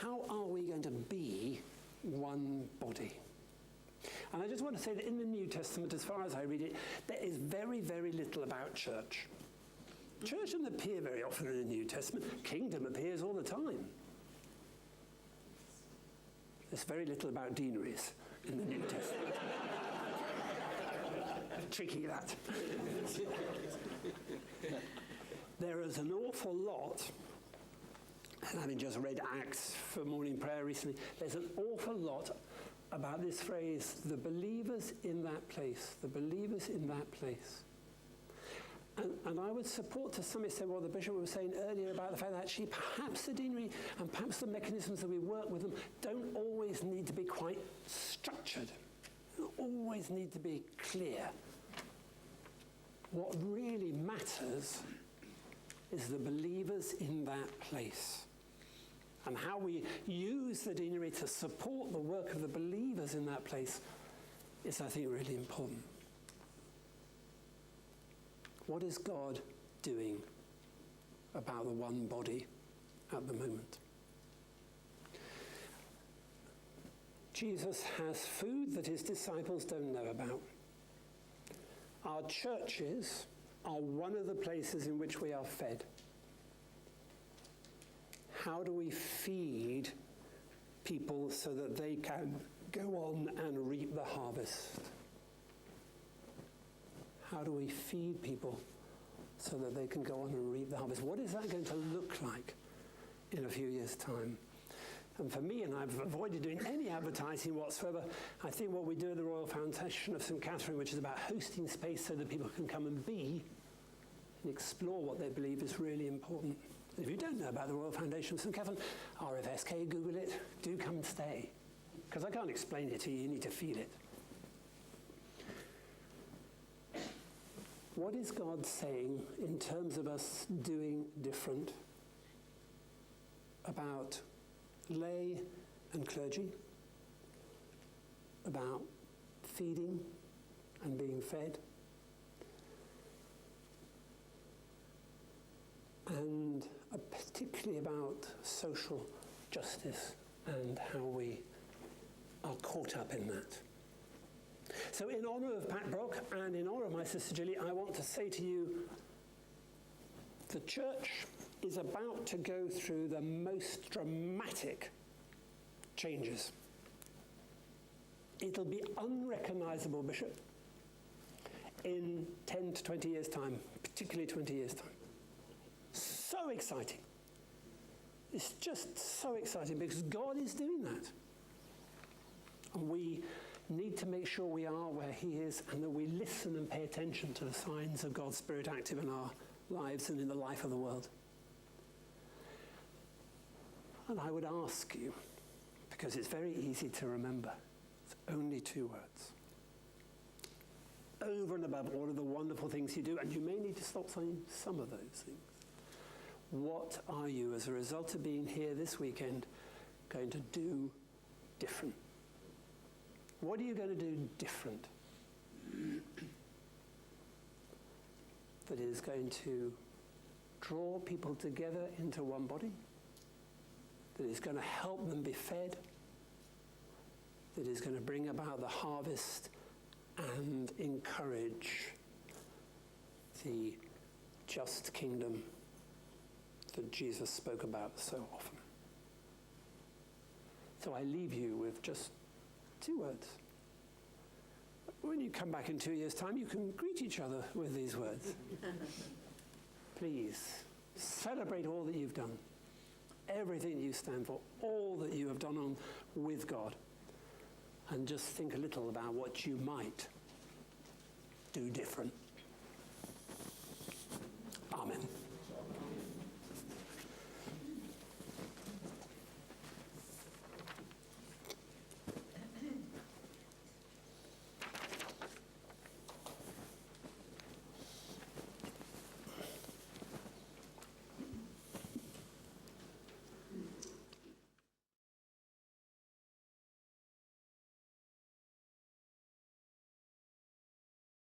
how are we going to be one body? And I just want to say that in the New Testament, as far as I read it, there is very, very little about church. Church doesn't appear very often in the New Testament. Kingdom appears all the time. There's very little about deaneries in the New Testament. Tricky, that. There is an awful lot, and having just read Acts for morning prayer recently, there's an awful lot about this phrase, the believers in that place, the believers in that place. And I would support to some extent what the bishop was saying earlier about the fact that actually perhaps the deanery and perhaps the mechanisms that we work with them don't always need to be quite structured, don't always need to be clear. What really matters is the believers in that place. And how we use the deanery to support the work of the believers in that place is, I think, really important. What is God doing about the one body at the moment? Jesus has food that his disciples don't know about. Our churches are one of the places in which we are fed. How do we feed people so that they can go on and reap the harvest? How do we feed people so that they can go on and reap the harvest? What is that going to look like in a few years' time? And for me, and I've avoided doing any advertising whatsoever, I think what we do at the Royal Foundation of St. Catherine, which is about hosting space so that people can come and be and explore what they believe is really important. If you don't know about the Royal Foundation of St. Catherine, RFSK, Google it, do come and stay. Because I can't explain it to you, you need to feel it. What is God saying in terms of us doing different about lay and clergy, about feeding and being fed, and particularly about social justice and how we are caught up in that? So in honour of Pat Brock and in honour of my sister Gilly, I want to say to you, the church is about to go through the most dramatic changes. It'll be unrecognisable, Bishop, in 10 to 20 years' time, particularly 20 years' time. So exciting. It's just so exciting because God is doing that. And we need to make sure we are where he is and that we listen and pay attention to the signs of God's Spirit active in our lives and in the life of the world. And I would ask you, because it's very easy to remember, it's only 2 words. Over and above all of the wonderful things you do, and you may need to stop saying some of those things, what are you, as a result of being here this weekend, going to do different? What are you going to do different that is going to draw people together into one body, that is going to help them be fed, that is going to bring about the harvest and encourage the just kingdom that Jesus spoke about so often? So I leave you with just 2 words. When you come back in 2 years' time, you can greet each other with these words. Please celebrate all that you've done, everything you stand for, all that you have done on with God, and just think a little about what you might do different.